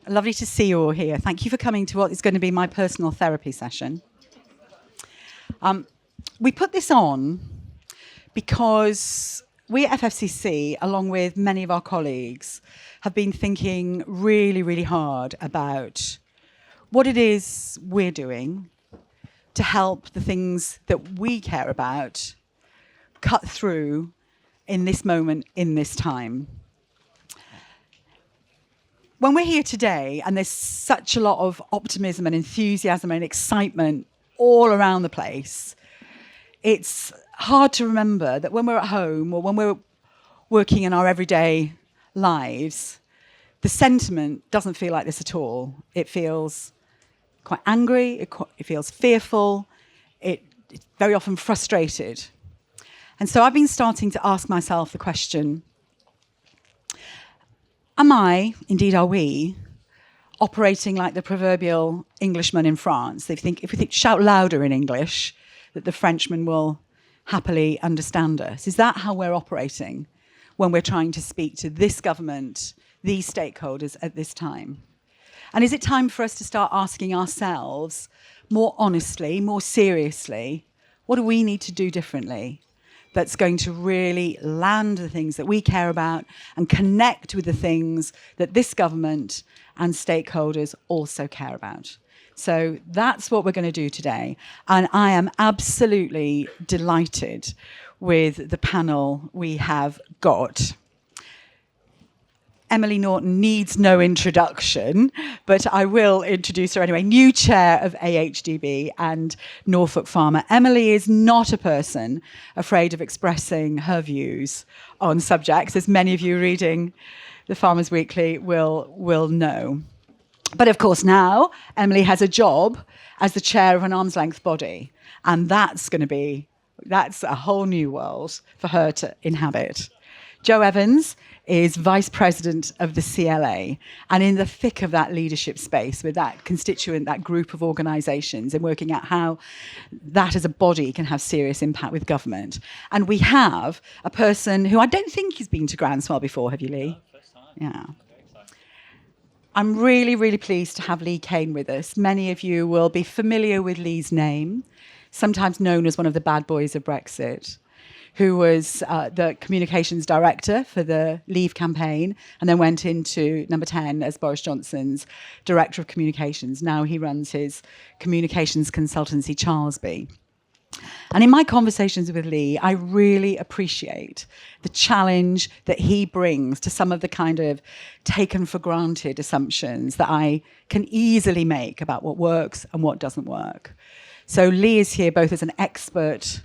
Lovely to see you all here. Thank you for coming to what is going to be my personal therapy session. We put this on because we at FFCC, along with many of our colleagues, have been thinking really, really hard about what it is we're doing to help the things that we care about cut through in this moment, in this time. When we're here today, and there's such a lot of optimism and enthusiasm and excitement all around the place, it's hard to remember that when we're at home or when we're working in our everyday lives, the sentiment doesn't feel like this at all. It feels quite angry, it feels fearful, it's very often frustrated. And so I've been starting to ask myself the question, am I, indeed are we, operating like the proverbial Englishman in France? If we think shout louder in English, that the Frenchman will happily understand us. Is that how we're operating when we're trying to speak to this government, these stakeholders at this time? And is it time for us to start asking ourselves more honestly, more seriously, what do we need to do differently that's going to really land the things that we care about and connect with the things that this government and stakeholders also care about? So that's what we're going to do today. And I am absolutely delighted with the panel we have got. Emily Norton needs no introduction, but I will introduce her anyway. New chair of AHDB and Norfolk Farmer. Emily is not a person afraid of expressing her views on subjects, as many of you reading the Farmers Weekly will know. But of course now, Emily has a job as the chair of an arm's length body, and that's a whole new world for her to inhabit. Jo Evans is Vice President of the CLA, and in the thick of that leadership space with that constituent, that group of organisations, and working out how that as a body can have serious impact with government. And we have a person who I don't think has been to Groundswell before, have you, Lee? No, first time. Yeah. I'm really, really pleased to have Lee Cain with us. Many of you will be familiar with Lee's name, sometimes known as one of the bad boys of Brexit, who was the communications director for the Leave campaign and then went into number 10 as Boris Johnson's director of communications. Now he runs his communications consultancy, Charlesby. And in my conversations with Lee, I really appreciate the challenge that he brings to some of the kind of taken for granted assumptions that I can easily make about what works and what doesn't work. So Lee is here both as an expert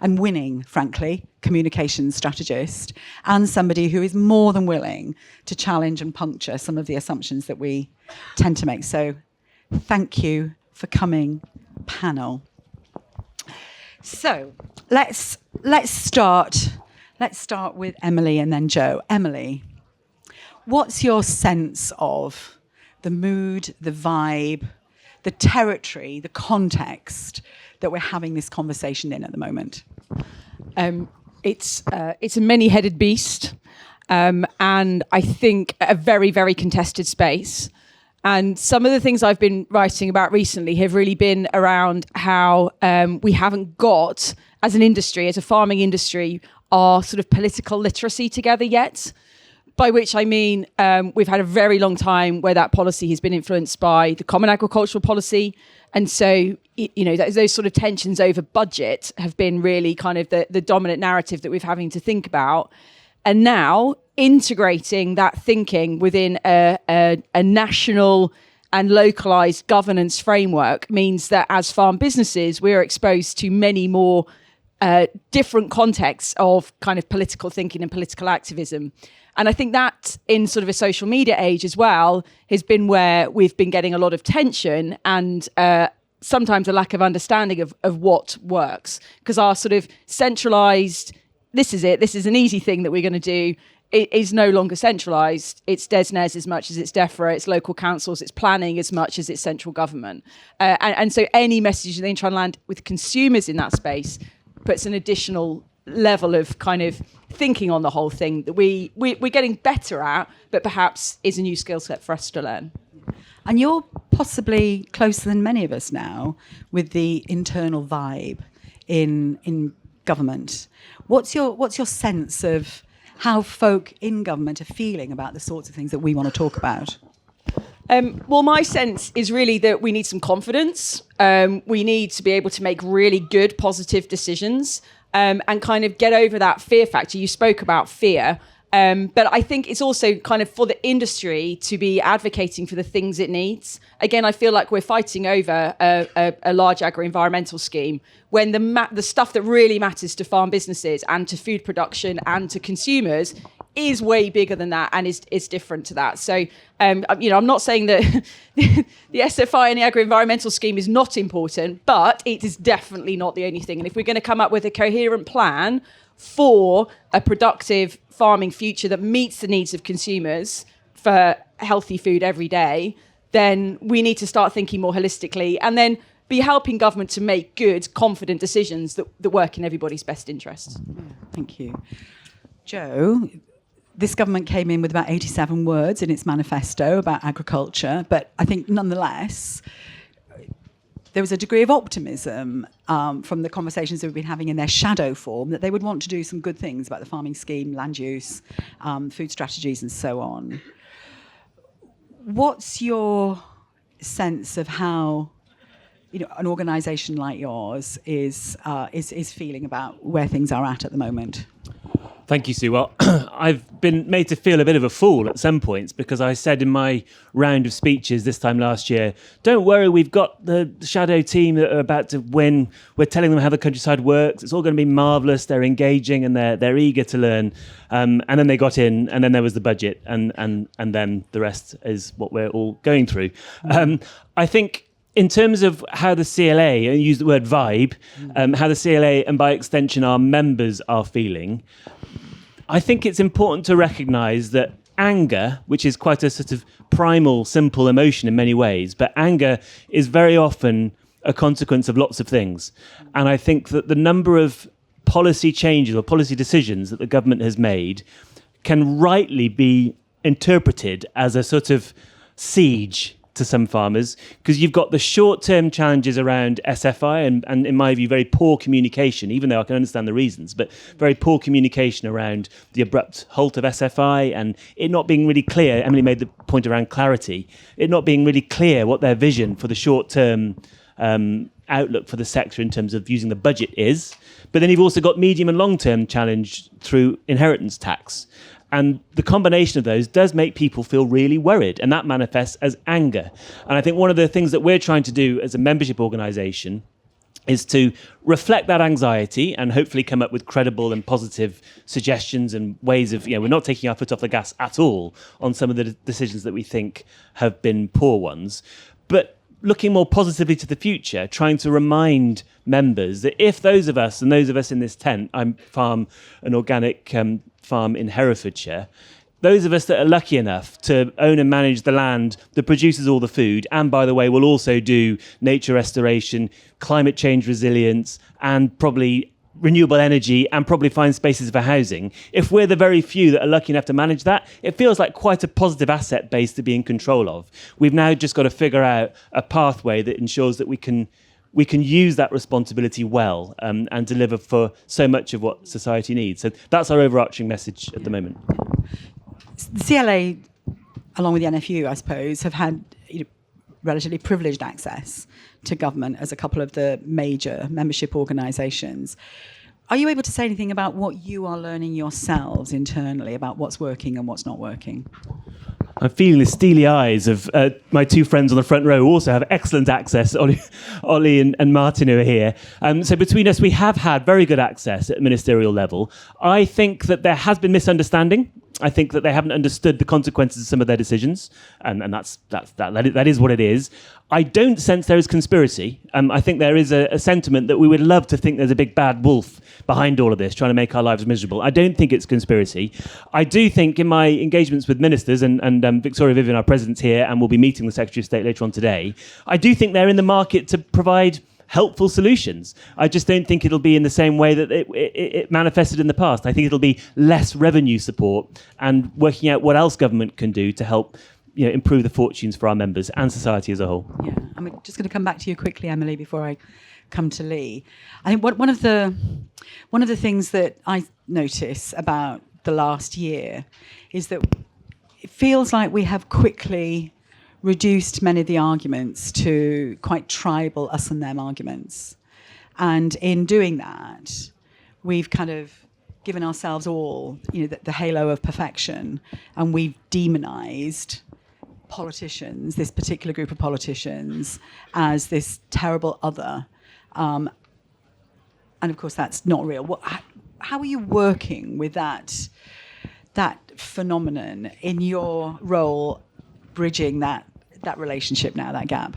and winning, frankly, communications strategist, and somebody who is more than willing to challenge and puncture some of the assumptions that we tend to make. So thank you for coming, panel. So let's start with Emily and then Jo. Emily, what's your sense of the mood, the vibe, the territory, the context that we're having this conversation in at the moment? It's a many-headed beast, and I think a very, very contested space. And some of the things I've been writing about recently have really been around how we haven't got, as an industry, as a farming industry, our sort of political literacy together yet. By which I mean we've had a very long time where that policy has been influenced by the Common Agricultural Policy. And so, those sort of tensions over budget have been really kind of the dominant narrative that we're having to think about. And now integrating that thinking within a national and localised governance framework means that as farm businesses, we're exposed to many more different contexts of kind of political thinking and political activism. And I think that in sort of a social media age as well has been where we've been getting a lot of tension and sometimes a lack of understanding of what works. Because our sort of centralised, this is an easy thing that we're going to do, it is no longer centralised. It's DESNES as much as it's Defra, it's local councils, it's planning as much as it's central government. And so any message they try and land with consumers in that space puts an additional level of kind of thinking on the whole thing that we're getting better at, but perhaps is a new skill set for us to learn. And you're possibly closer than many of us now with the internal vibe in government. What's your sense of how folk in government are feeling about the sorts of things that we want to talk about? Well, my sense is really that we need some confidence. We need to be able to make really good, positive decisions and kind of get over that fear factor. You spoke about fear. But I think it's also kind of for the industry to be advocating for the things it needs. Again, I feel like we're fighting over a large agro-environmental scheme when the stuff that really matters to farm businesses and to food production and to consumers is way bigger than that and is different to that. So, I'm not saying that the SFI and the agro-environmental scheme is not important, but it is definitely not the only thing. And if we're going to come up with a coherent plan for a productive farming future that meets the needs of consumers for healthy food every day, then we need to start thinking more holistically and then be helping government to make good, confident decisions that work in everybody's best interests. Thank you. Jo, this government came in with about 87 words in its manifesto about agriculture, but I think nonetheless, there was a degree of optimism from the conversations that we've been having in their shadow form that they would want to do some good things about the farming scheme, land use, food strategies, and so on. What's your sense of how an organisation like yours is feeling about where things are at the moment? Thank you, Sue. Well, I've been made to feel a bit of a fool at some points because I said in my round of speeches this time last year, don't worry, we've got the shadow team that are about to win. We're telling them how the countryside works. It's all going to be marvellous. They're engaging and they're eager to learn. And then they got in and then there was the budget and then the rest is what we're all going through. I think in terms of how the CLA, and use the word vibe, how the CLA and by extension our members are feeling, I think it's important to recognise that anger, which is quite a sort of primal, simple emotion in many ways, but anger is very often a consequence of lots of things. And I think that the number of policy changes or policy decisions that the government has made can rightly be interpreted as a sort of siege to some farmers, because you've got the short-term challenges around SFI and in my view, very poor communication, even though I can understand the reasons, but very poor communication around the abrupt halt of SFI and it not being really clear. Emily made the point around clarity, it not being really clear what their vision for the short-term outlook for the sector in terms of using the budget is. But then you've also got medium and long-term challenge through inheritance tax. And the combination of those does make people feel really worried, and that manifests as anger. And I think one of the things that we're trying to do as a membership organisation is to reflect that anxiety and hopefully come up with credible and positive suggestions and ways of, we're not taking our foot off the gas at all on some of the decisions that we think have been poor ones. But looking more positively to the future, trying to remind members that if those of us, and those of us in this tent, I farm an organic farm in Hertfordshire, those of us that are lucky enough to own and manage the land that produces all the food, and by the way, will also do nature restoration, climate change resilience, and probably renewable energy, and probably find spaces for housing. If we're the very few that are lucky enough to manage that, it feels like quite a positive asset base to be in control of. We've now just got to figure out a pathway that ensures that we can use that responsibility well and deliver for so much of what society needs. So that's our overarching message at the moment. The CLA, along with the NFU, I suppose, have had relatively privileged access to government as a couple of the major membership organisations. Are you able to say anything about what you are learning yourselves internally about what's working and what's not working? I'm feeling the steely eyes of my two friends on the front row who also have excellent access, Ollie and Martin, who are here. So between us, we have had very good access at ministerial level. I think that there has been misunderstanding. I think that they haven't understood the consequences of some of their decisions, and that is what it is. I don't sense there is conspiracy. I think there is a sentiment that we would love to think there's a big bad wolf behind all of this, trying to make our lives miserable. I don't think it's conspiracy. I do think in my engagements with ministers, and Victoria Vivian, our president's here, and we'll be meeting the Secretary of State later on today, I do think they're in the market to provide helpful solutions. I just don't think it'll be in the same way that it manifested in the past. I think it'll be less revenue support and working out what else government can do to help improve the fortunes for our members and society as a whole. Yeah, I'm just going to come back to you quickly, Emily, before I come to Lee. I think one of the things that I notice about the last year is that it feels like we have quickly reduced many of the arguments to quite tribal us and them arguments. And in doing that, we've kind of given ourselves all, the halo of perfection, and we've demonized politicians, this particular group of politicians, as this terrible other. And of course, that's not real. How are you working with that phenomenon in your role, bridging that relationship now, that gap?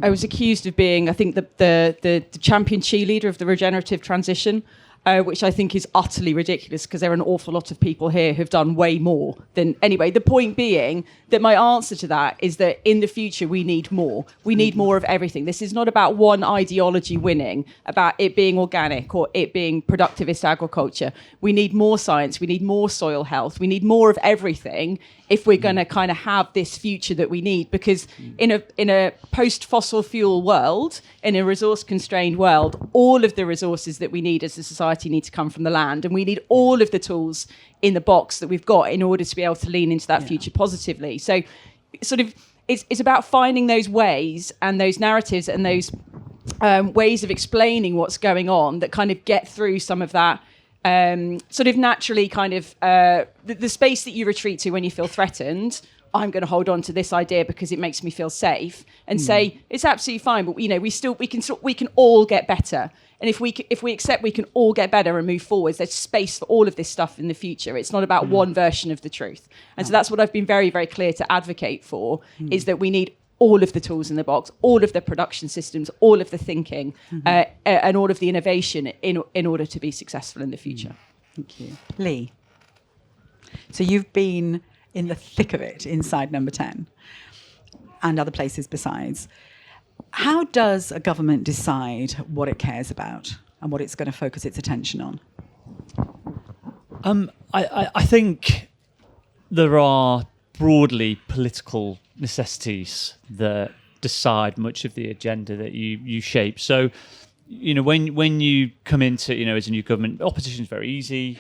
I was accused of being, I think, the champion cheerleader of the regenerative transition, which I think is utterly ridiculous because there are an awful lot of people here who've done way more than... Anyway, the point being that my answer to that is that in the future we need more. We need more of everything. This is not about one ideology winning, about it being organic or it being productivist agriculture. We need more science. We need more soil health. We need more of everything if we're going to kind of have this future that we need. Because in a post-fossil fuel world, in a resource-constrained world, all of the resources that we need as a society need to come from the land. And we need all of the tools in the box that we've got in order to be able to lean into that future positively. So sort of it's about finding those ways and those narratives and those ways of explaining what's going on that kind of get through some of that sort of naturally kind of the space that you retreat to when you feel threatened. I'm going to hold on to this idea because it makes me feel safe, and say it's absolutely fine, but we can all get better. And if we accept we can all get better and move forwards, there's space for all of this stuff in the future. It's not about one version of the truth. And so that's what I've been very, very clear to advocate for, is that we need all of the tools in the box, all of the production systems, all of the thinking, and all of the innovation in order to be successful in the future. Thank you. Lee, so you've been in the thick of it inside Number 10 and other places besides. How does a government decide what it cares about and what it's going to focus its attention on? I think there are broadly political necessities that decide much of the agenda that you shape. So, when you come into, as a new government, opposition is very easy,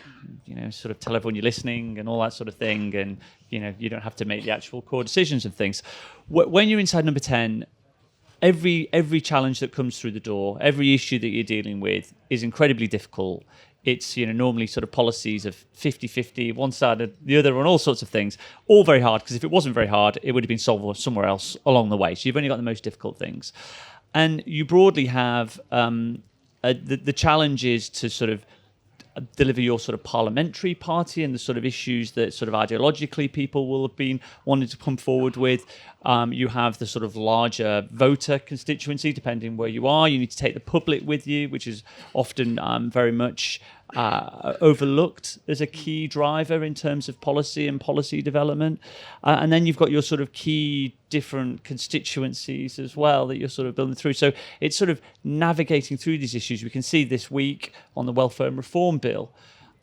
sort of tell everyone you're listening and all that sort of thing. And, you don't have to make the actual core decisions and things. When you're inside Number 10, every challenge that comes through the door, every issue that you're dealing with is incredibly difficult. It's normally sort of policies of 50-50, one side or the other, on all sorts of things, all very hard, because if it wasn't very hard, it would have been solved somewhere else along the way. So you've only got the most difficult things. And you broadly have the challenge is to sort of deliver your sort of parliamentary party and the sort of issues that sort of ideologically people will have been wanting to come forward with. You have the sort of larger voter constituency, depending where you are. You need to take the public with you, which is often very much overlooked as a key driver in terms of policy and policy development. And then you've got your sort of key different constituencies as well that you're sort of building through. So it's sort of navigating through these issues. We can see this week on the Welfare and Reform Bill,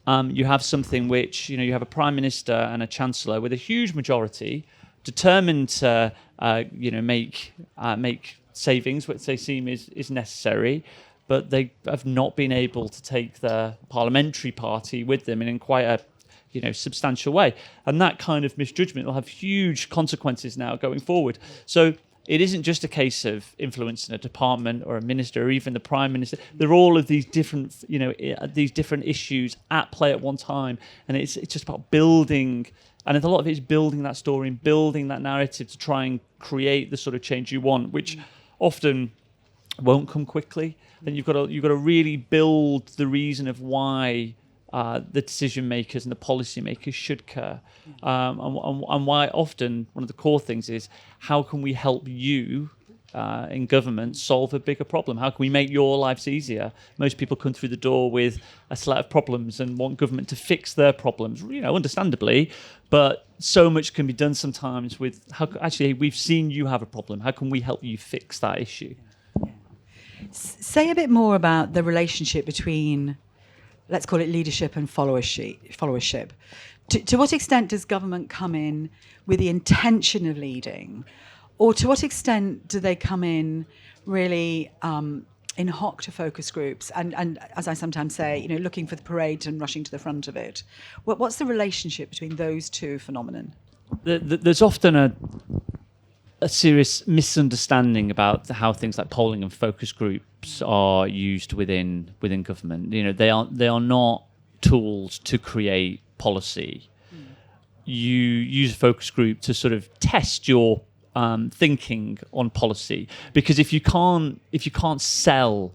you have something which, you have a Prime Minister and a Chancellor with a huge majority determined to, make savings, which they seem is necessary, but they have not been able to take the parliamentary party with them in quite a substantial way. And that kind of misjudgment will have huge consequences now going forward. So it isn't just a case of influencing a department or a minister or even the Prime Minister. There are all of these different, these different issues at play at one time. And it's just about building, and a lot of it is building that story and building that narrative to try and create the sort of change you want, which often won't come quickly. And you've got to really build the reason of why the decision makers and the policy makers should care, and why often one of the core things is how can we help you in government solve a bigger problem? How can we make your lives easier? Most people come through the door with a set of problems and want government to fix their problems, understandably, but so much can be done sometimes with actually we've seen you have a problem. How can we help you fix that issue? Say a bit more about the relationship between, let's call it leadership and followership. to what extent does government come in with the intention of leading, or to what extent do they come in really in hock to focus groups and as I sometimes say, looking for the parade and rushing to the front of it? What's the relationship between those two phenomenon? There's often a serious misunderstanding about how things like polling and focus groups are used within government. They are not tools to create policy. You use a focus group to sort of test your thinking on policy, because if you can't sell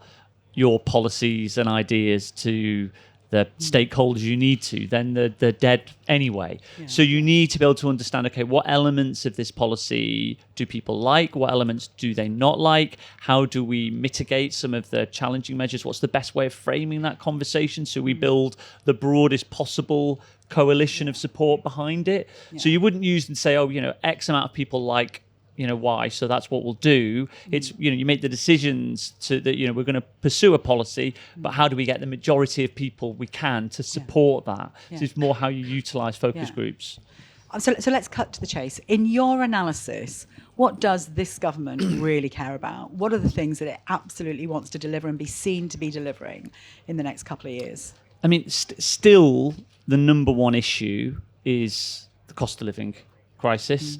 your policies and ideas to the stakeholders you need to, then they're dead anyway. Yeah. So you need to be able to understand, okay, what elements of this policy do people like? What elements do they not like? How do we mitigate some of the challenging measures? What's the best way of framing that conversation so we build the broadest possible coalition of support behind it? Yeah. So you wouldn't use and say, X amount of people like Y, so that's what we'll do. It's you make the decisions that we're going to pursue a policy, but how do we get the majority of people we can to support that? So it's more how you utilize focus groups. So let's cut to the chase. In your analysis, what does this government really care about? What are the things that it absolutely wants to deliver and be seen to be delivering in the next couple of years? I mean, still the number one issue is the cost of living crisis.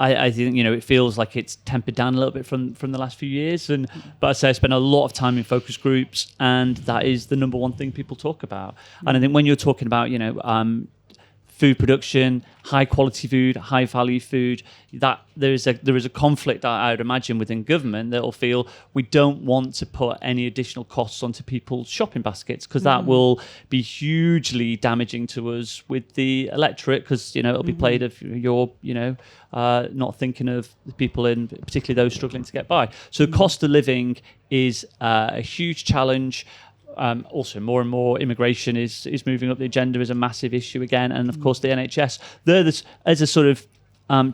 I think it feels like it's tempered down a little bit from the last few years, but I say I spend a lot of time in focus groups, and that is the number one thing people talk about. And I think when you're talking about food production, high quality food, high value food, that there is a conflict I would imagine within government that will feel we don't want to put any additional costs onto people's shopping baskets, because that will be hugely damaging to us with the electorate, because it'll be played if you're not thinking of the people in particularly those struggling to get by. So cost of living is a huge challenge. Also, more and more immigration is moving up the agenda as a massive issue again, and of course the NHS. As a sort of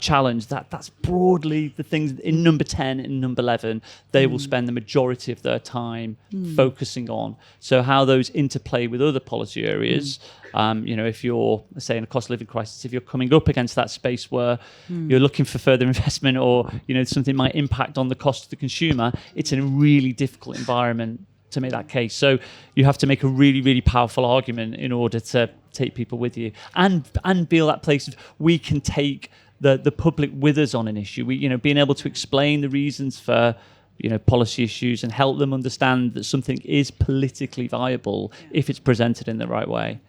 challenge, that's broadly the things in number 10 and number 11 they will spend the majority of their time focusing on. So how those interplay with other policy areas. If you're, say, in a cost of living crisis, if you're coming up against that space where you're looking for further investment, or something might impact on the cost of the consumer, it's in a really difficult environment to make that case. So you have to make a really, really powerful argument in order to take people with you, and be that place of we can take the public with us on an issue. We being able to explain the reasons for policy issues and help them understand that something is politically viable if it's presented in the right way.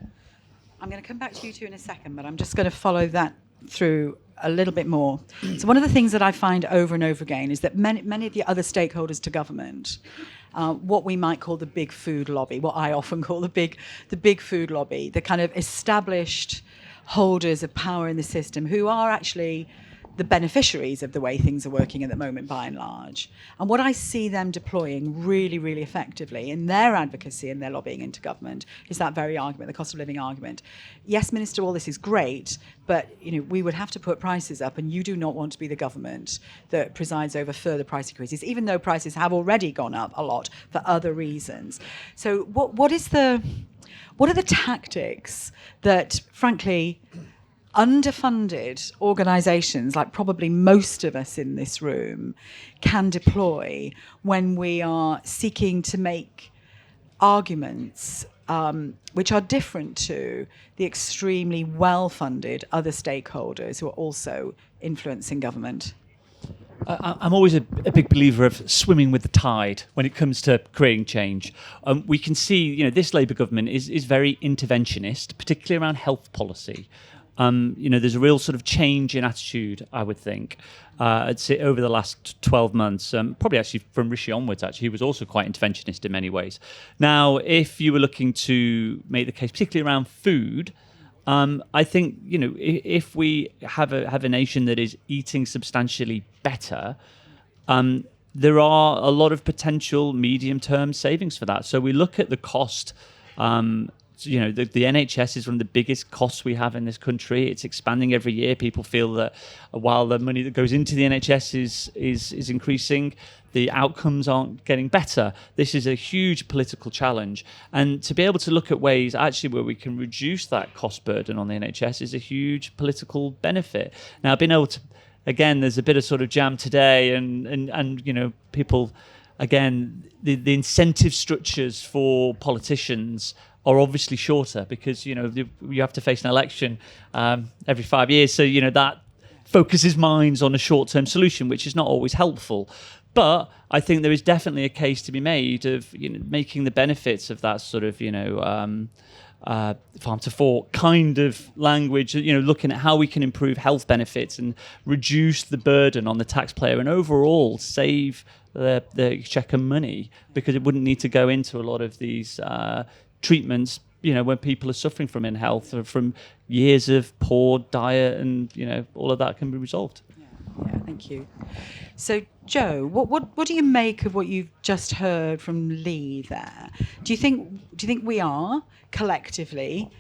I'm going to come back to you two in a second, but I'm just going to follow that through a little bit more. So one of the things that I find over and over again is that many of the other stakeholders to government, what we might call the big food lobby, what I often call the big food lobby, the kind of established holders of power in the system, who are actually the beneficiaries of the way things are working at the moment, by and large. And what I see them deploying really, really effectively in their advocacy and their lobbying into government is that very argument, the cost of living argument. Yes, Minister, all this is great, but we would have to put prices up, and you do not want to be the government that presides over further price increases, even though prices have already gone up a lot for other reasons. So what are the tactics that, frankly, underfunded organisations, like probably most of us in this room, can deploy when we are seeking to make arguments which are different to the extremely well-funded other stakeholders who are also influencing government? I'm always a big believer of swimming with the tide when it comes to creating change. We can see, this Labour government is very interventionist, particularly around health policy. There's a real sort of change in attitude, I would think, I'd say over the last 12 months, probably actually from Rishi onwards, actually, he was also quite interventionist in many ways. Now, if you were looking to make the case, particularly around food, I think, if we have a nation that is eating substantially better, there are a lot of potential medium-term savings for that. So we look at the cost the NHS is one of the biggest costs we have in this country. It's expanding every year. People feel that while the money that goes into the NHS is increasing, the outcomes aren't getting better. This is a huge political challenge. And to be able to look at ways actually where we can reduce that cost burden on the NHS is a huge political benefit. Now, being able to, again, there's a bit of sort of jam today and people, again, the incentive structures for politicians are obviously shorter because, you have to face an election every 5 years. So, that focuses minds on a short-term solution, which is not always helpful. But I think there is definitely a case to be made of making the benefits of that sort of, farm to fork kind of language, looking at how we can improve health benefits and reduce the burden on the taxpayer and overall save the exchequer money, because it wouldn't need to go into a lot of these treatments, when people are suffering from ill health or from years of poor diet, and all of that can be resolved. Yeah, thank you. So, Joe, what do you make of what you've just heard from Lee there? Do you think we are collectively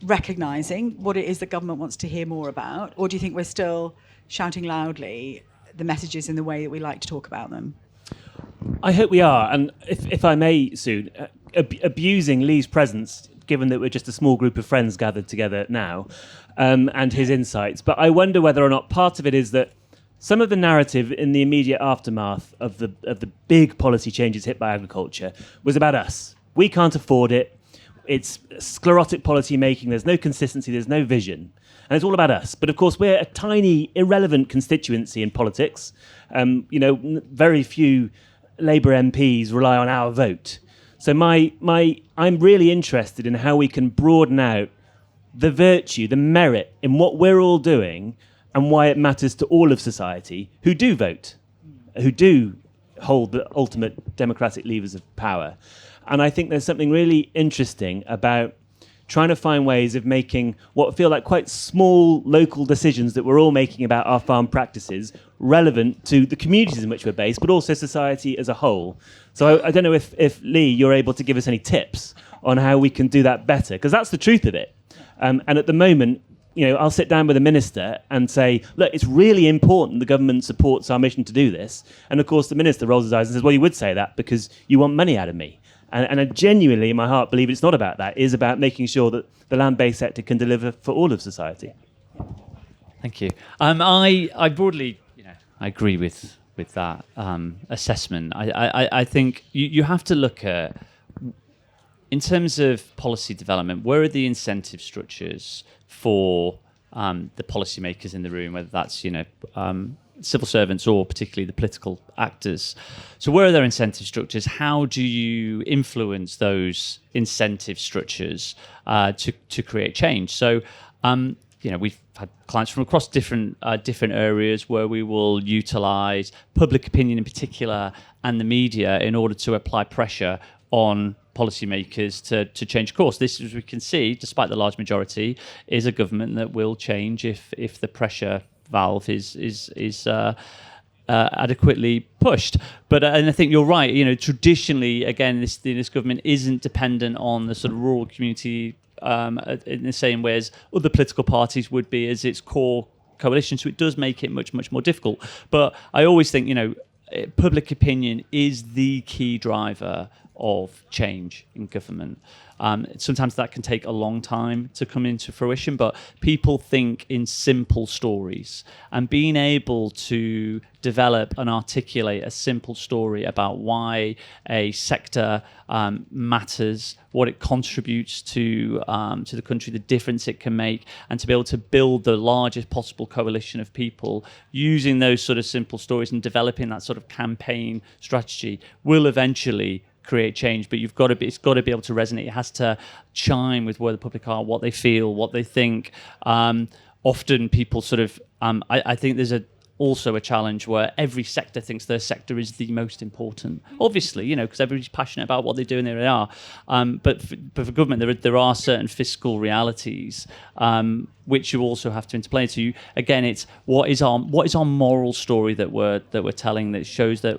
recognising what it is that government wants to hear more about, or do you think we're still shouting loudly the messages in the way that we like to talk about them? I hope we are, and if I may, Sue, abusing Lee's presence, given that we're just a small group of friends gathered together now, and his insights. But I wonder whether or not part of it is that some of the narrative in the immediate aftermath of the big policy changes hit by agriculture was about us. We can't afford it. It's sclerotic policy making. There's no consistency. There's no vision. And it's all about us. But of course, we're a tiny, irrelevant constituency in politics. Very few Labour MPs rely on our vote. So I'm really interested in how we can broaden out the virtue, the merit in what we're all doing and why it matters to all of society who do vote, who do hold the ultimate democratic levers of power. And I think there's something really interesting about trying to find ways of making what feel like quite small local decisions that we're all making about our farm practices relevant to the communities in which we're based, but also society as a whole. So I don't know if Lee, you're able to give us any tips on how we can do that better, because that's the truth of it. And at the moment, I'll sit down with a minister and say, look, it's really important the government supports our mission to do this. And of course, the minister rolls his eyes and says, well, you would say that because you want money out of me. And I genuinely, in my heart, believe it's not about that. It is about making sure that the land-based sector can deliver for all of society. Thank you. I broadly, I agree with that assessment. I think you have to look at, in terms of policy development, where are the incentive structures for the policymakers in the room, whether that's civil servants or particularly the political actors. So where are their incentive structures? How do you influence those incentive structures to create change? So we've had clients from across different areas where we will utilise public opinion in particular and the media in order to apply pressure on policymakers to change course. This, as we can see, despite the large majority, is a government that will change if the pressure valve is adequately pushed. But and I think you're right. Traditionally, again, this government isn't dependent on the sort of rural community in the same way as other political parties would be as its core coalition. So it does make it much more difficult. But I always think public opinion is the key driver of change in government. Sometimes that can take a long time to come into fruition, but people think in simple stories, and being able to develop and articulate a simple story about why a sector matters, what it contributes to the country, the difference it can make, and to be able to build the largest possible coalition of people using those sort of simple stories and developing that sort of campaign strategy will eventually create change. But it's got to be able to resonate. It has to chime with where the public are, what they feel, what they think. Often people sort of I think there's also a challenge where every sector thinks their sector is the most important. Obviously, because everybody's passionate about what they do and there they are. But for government, there are certain fiscal realities which you also have to interplay. So again, it's what is our moral story that we're telling that shows that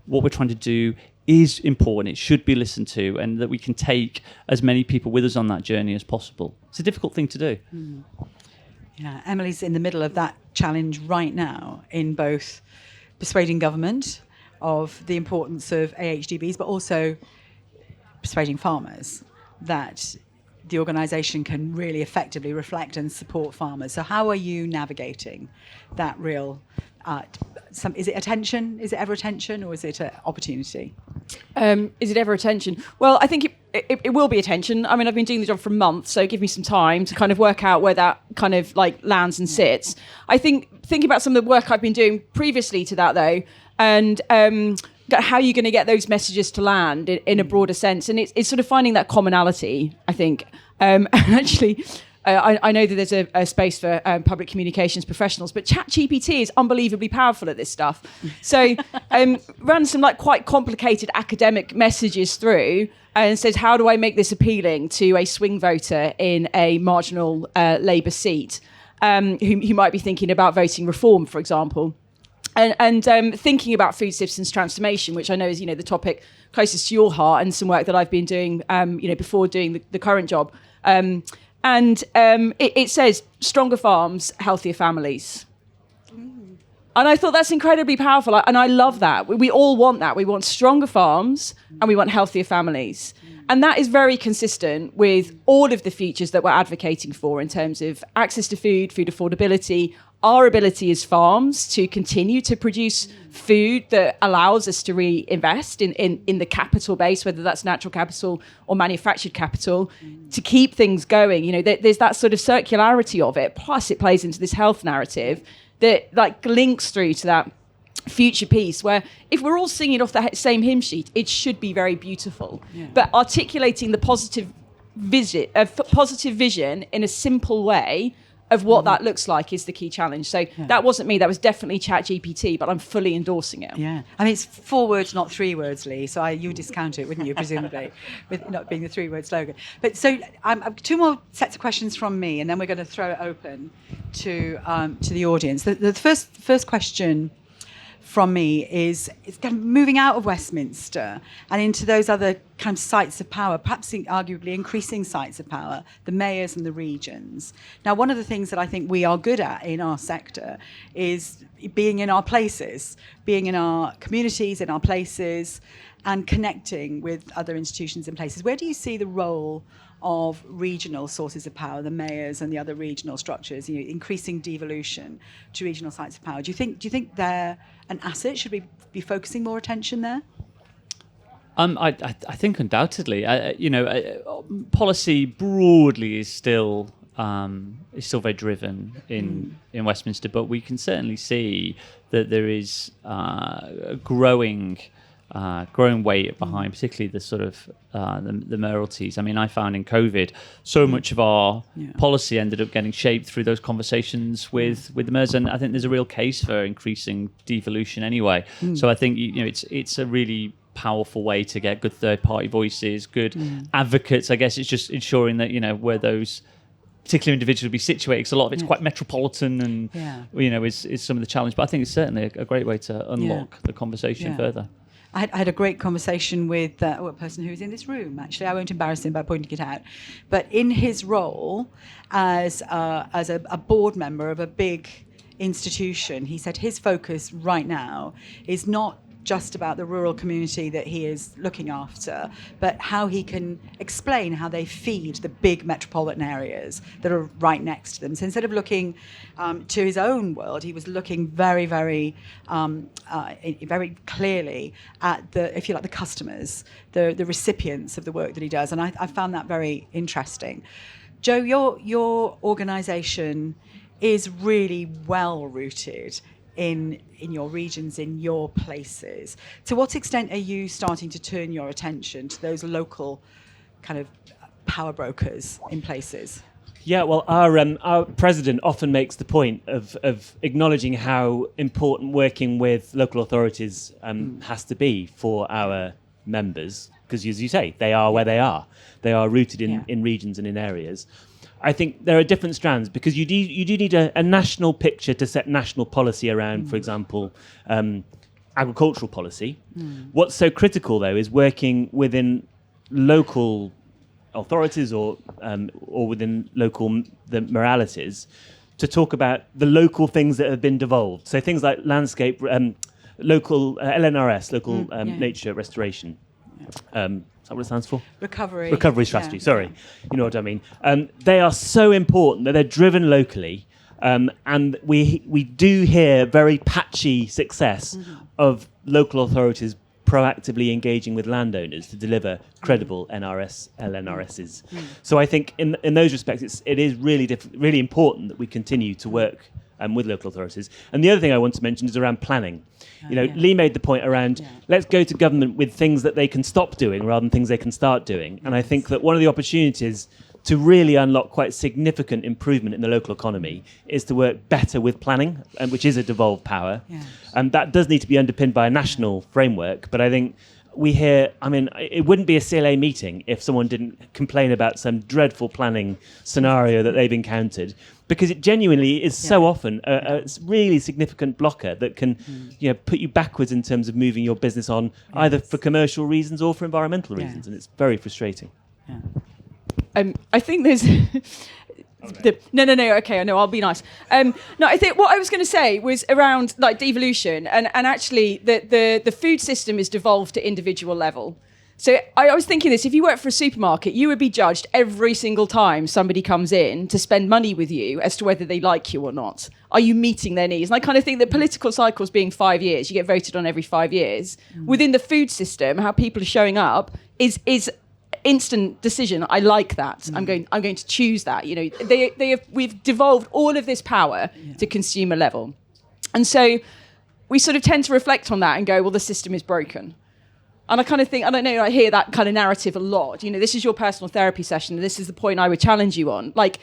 what we're trying to do is important. It should be listened to, and that we can take as many people with us on that journey as possible. It's a difficult thing to do. Yeah, Emily's in the middle of that challenge right now in both persuading government of the importance of AHDBs, but also persuading farmers that the organisation can really effectively reflect and support farmers. So how are you navigating that real, is it attention? Is it ever attention, or is it an opportunity? Is it ever attention? Well, I think it will be attention. I mean, I've been doing the job for a month, so give me some time to kind of work out where that kind of like lands and sits. I think thinking about some of the work I've been doing previously to that, though, and how you're going to get those messages to land in a broader sense. And it's sort of finding that commonality, I think. And actually, I know that there's a space for public communications professionals, but ChatGPT is unbelievably powerful at this stuff. So ran some like quite complicated academic messages through and says, how do I make this appealing to a swing voter in a marginal Labour seat who might be thinking about voting reform, for example? And thinking about food systems transformation, which I know is, the topic closest to your heart, and some work that I've been doing, before doing the current job. It says stronger farms, healthier families. And I thought that's incredibly powerful. And I love that. We all want that. We want stronger farms and we want healthier families. And that is very consistent with all of the features that we're advocating for in terms of access to food, food affordability, our ability as farms to continue to produce food that allows us to reinvest in the capital base, whether that's natural capital or manufactured capital, to keep things going. There's that sort of circularity of it. Plus, it plays into this health narrative that like links through to that future piece, where if we're all singing off the same hymn sheet, it should be very beautiful. Yeah. But articulating the positive vision in a simple way of what that looks like is the key challenge. So that wasn't me, that was definitely ChatGPT, but I'm fully endorsing it. Yeah, I mean, it's 4 words, not 3 words, Lee, so you would discount it, wouldn't you, presumably, with not being the 3-word slogan. But so 2 more sets of questions from me, and then we're going to throw it open to the audience. The first question from me is kind of moving out of Westminster and into those other kind of sites of power, perhaps arguably increasing sites of power, the mayors and the regions. Now, one of the things that I think we are good at in our sector is being in our places, being in our communities, in our places, and connecting with other institutions and places. Where do you see the role of regional sources of power, the mayors and the other regional structures, increasing devolution to regional sites of power? Do you think they're an asset? Should we be focusing more attention there? I think undoubtedly, policy broadly is still very driven in Westminster, but we can certainly see that there is a growing weight behind, particularly the sort of the mayoralties. I mean, I found in COVID, so much of our policy ended up getting shaped through those conversations with the mayors, and I think there's a real case for increasing devolution anyway. So I think it's a really powerful way to get good third-party voices, good advocates. I guess it's just ensuring that where those particular individuals be situated, because a lot of it's quite metropolitan, and is some of the challenge. But I think it's certainly a great way to unlock the conversation further. I had a great conversation with a person who is in this room, actually. I won't embarrass him by pointing it out. But in his role as a board member of a big institution, he said his focus right now is not just about the rural community that he is looking after, but how he can explain how they feed the big metropolitan areas that are right next to them. So instead of looking to his own world, he was looking very, very, very clearly at the customers, the recipients of the work that he does. And I found that very interesting. Joe, your organisation is really well rooted in your regions, in your places. To what extent are you starting to turn your attention to those local kind of power brokers in places? Yeah, well, our president often makes the point of acknowledging how important working with local authorities has to be for our members, because, as you say, they are where they are. They are rooted in regions and in areas. I think there are different strands, because you do need a national picture to set national policy around, for example, agricultural policy. What's so critical, though, is working within local authorities or within the moralities to talk about the local things that have been devolved. So things like landscape, local LNRS, nature restoration. Is that what it stands for? Recovery strategy. Sorry, you know what I mean. They are so important that they're driven locally, and we do hear very patchy success of local authorities proactively engaging with landowners to deliver credible LNRSs. So I think in those respects, it is really important that we continue to work with local authorities. And the other thing I want to mention is around planning. Lee made the point around let's go to government with things that they can stop doing rather than things they can start doing. And I think that one of the opportunities to really unlock quite significant improvement in the local economy is to work better with planning, which is a devolved power. And that does need to be underpinned by a national framework. But I think it wouldn't be a CLA meeting if someone didn't complain about some dreadful planning scenario that they've encountered, because it genuinely is so often a really significant blocker that can put you backwards in terms of moving your business on, either for commercial reasons or for environmental reasons. And it's very frustrating. I think there's... No. Okay, I know. I'll be nice. No, I think what I was going to say was around like devolution, and actually the food system is devolved to individual level. So I was thinking this: if you work for a supermarket, you would be judged every single time somebody comes in to spend money with you as to whether they like you or not. Are you meeting their needs? And I kind of think that political cycles being 5 years, you get voted on every 5 years. Within the food system, how people are showing up is instant decision. I like that. I'm going to choose that. We've devolved all of this power to consumer level, and so we sort of tend to reflect on that and go, well, the system is broken. And I kind of think, I don't know, I hear that kind of narrative a lot. This is your personal therapy session, and this is the point I would challenge you on. Like,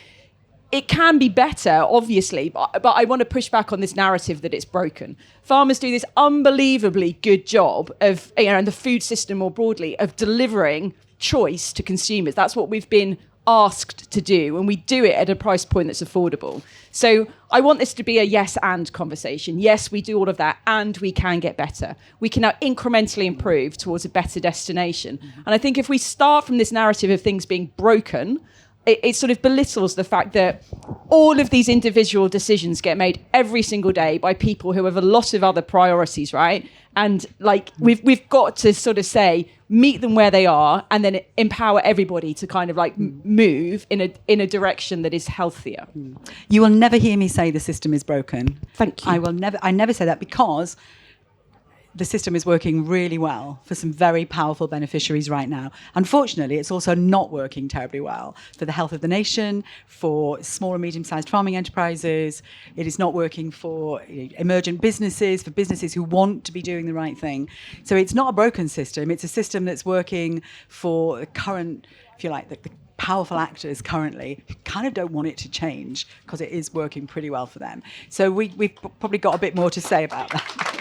it can be better, obviously, but I want to push back on this narrative that it's broken. Farmers do this unbelievably good job of, and the food system more broadly, of delivering choice to consumers. That's what we've been asked to do, and we do it at a price point that's affordable. So I want this to be a yes and conversation. Yes, we do all of that, and we can get better. We can now incrementally improve towards a better destination. And I think if we start from this narrative of things being broken, it sort of belittles the fact that all of these individual decisions get made every single day by people who have a lot of other priorities, right? And like we've got to sort of say, meet them where they are, and then empower everybody to kind of like move in a direction that is healthier. You will never hear me say the system is broken. Thank you. I never say that, because the system is working really well for some very powerful beneficiaries right now. Unfortunately, it's also not working terribly well for the health of the nation, for small and medium-sized farming enterprises. It is not working for emergent businesses, for businesses who want to be doing the right thing. So it's not a broken system. It's a system that's working for the current, if you like, the powerful actors currently who kind of don't want it to change, because it is working pretty well for them. So we've probably got a bit more to say about that.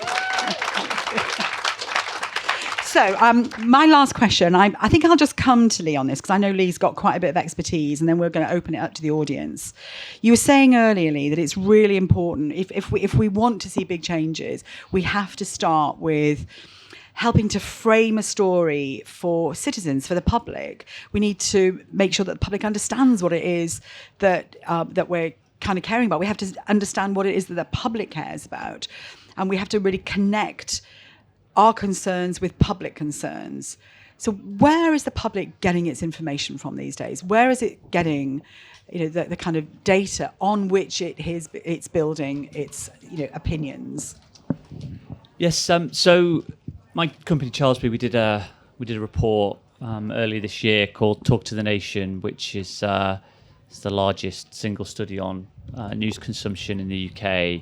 So my last question, I think I'll just come to Lee on this, because I know Lee's got quite a bit of expertise, and then we're going to open it up to the audience. You were saying earlier, Lee, that it's really important, if we want to see big changes, we have to start with helping to frame a story for citizens, for the public. We need to make sure that the public understands what it is that we're kind of caring about. We have to understand what it is that the public cares about, and we have to really connect our concerns with public concerns. So where is the public getting its information from these days? Where is it getting the kind of data on which it's building its opinions? Yes, so my company Charlesby, we did a report earlier this year called Talk to the Nation, which is the largest single study on news consumption in the UK.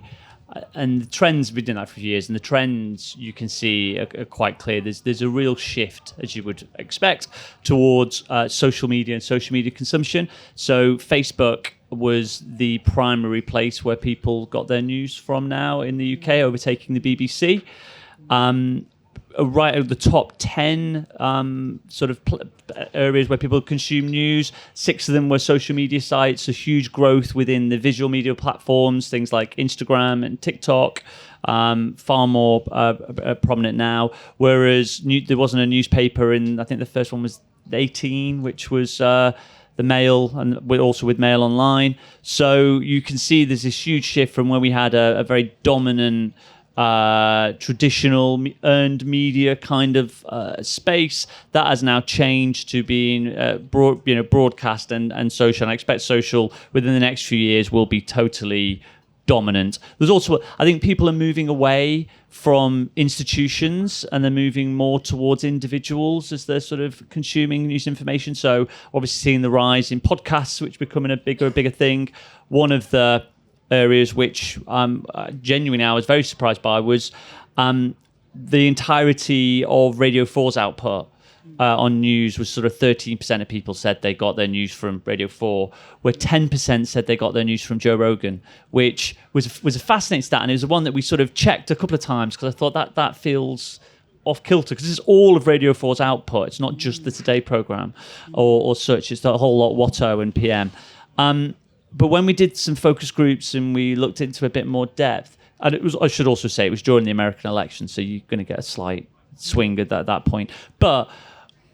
And the trends, we've been doing that for years, and the trends you can see are quite clear. There's a real shift, as you would expect, towards social media and social media consumption. So Facebook was the primary place where people got their news from now in the UK, overtaking the BBC. right at the top 10 areas where people consume news. 6 of them were social media sites, a huge growth within the visual media platforms, things like Instagram and TikTok, far more prominent now. Whereas there wasn't a newspaper in, I think the first one was 18, which was the Mail, and also with Mail Online. So you can see there's this huge shift from where we had a very dominant traditional earned media kind of space that has now changed to being broadcast and social. And I expect social within the next few years will be totally dominant. There's also, I think people are moving away from institutions and they're moving more towards individuals as they're sort of consuming news information. So obviously seeing the rise in podcasts, which are becoming a bigger thing. One of the areas which genuinely I was very surprised by was the entirety of Radio 4's output on news was sort of 13% of people said they got their news from Radio 4, where 10% said they got their news from Joe Rogan, which was a fascinating stat, and it was the one that we sort of checked a couple of times because I thought that feels off kilter because it's all of Radio 4's output. It's not just the Today programme or such. It's the whole lot, Watto and PM. But when we did some focus groups and we looked into a bit more depth, and I should also say it was during the American election, so you're going to get a slight swing at that point. But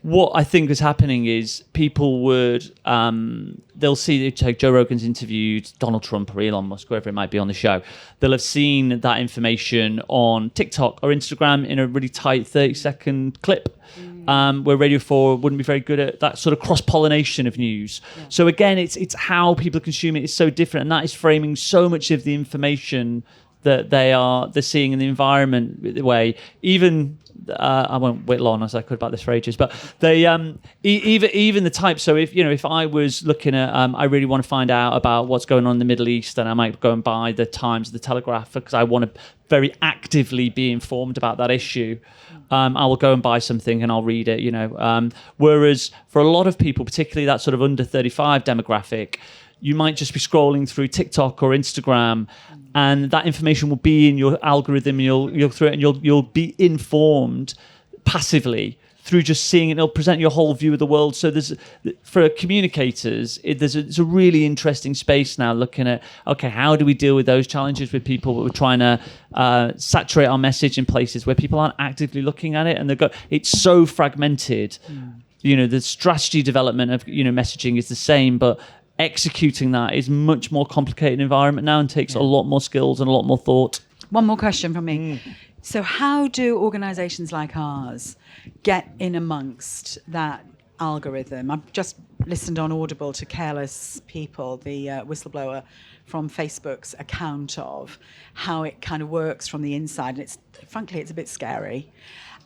what I think is happening is people would, they'll see, Joe Rogan's interviewed Donald Trump or Elon Musk, whoever it might be on the show. They'll have seen that information on TikTok or Instagram in a really tight 30-second clip. Where Radio 4 wouldn't be very good at that sort of cross-pollination of news. Yeah. So again, it's how people consume it is so different, and that is framing so much of the information that they're seeing in the environment way. Even I won't whittle on as I could about this for ages, but they even the type. So if I was looking at I really want to find out about what's going on in the Middle East, then I might go and buy the Times, the Telegraph, because I want to very actively be informed about that issue. I will go and buy something and I'll read it, whereas for a lot of people, particularly that sort of under 35 demographic, you might just be scrolling through TikTok or Instagram, and that information will be in your algorithm. You'll through it, and you'll be informed passively through just seeing it. It'll present your whole view of the world. So for communicators, it's a really interesting space now, looking at, okay, how do we deal with those challenges with people that we're trying to saturate our message in places where people aren't actively looking at it, and it's so fragmented. The strategy development of messaging is the same, but executing that is much more complicated environment now and takes a lot more skills and a lot more thought. One more question from me. So how do organisations like ours get in amongst that algorithm? I've just listened on Audible to Careless People, the whistleblower from Facebook's account of how it kind of works from the inside. And frankly, it's a bit scary.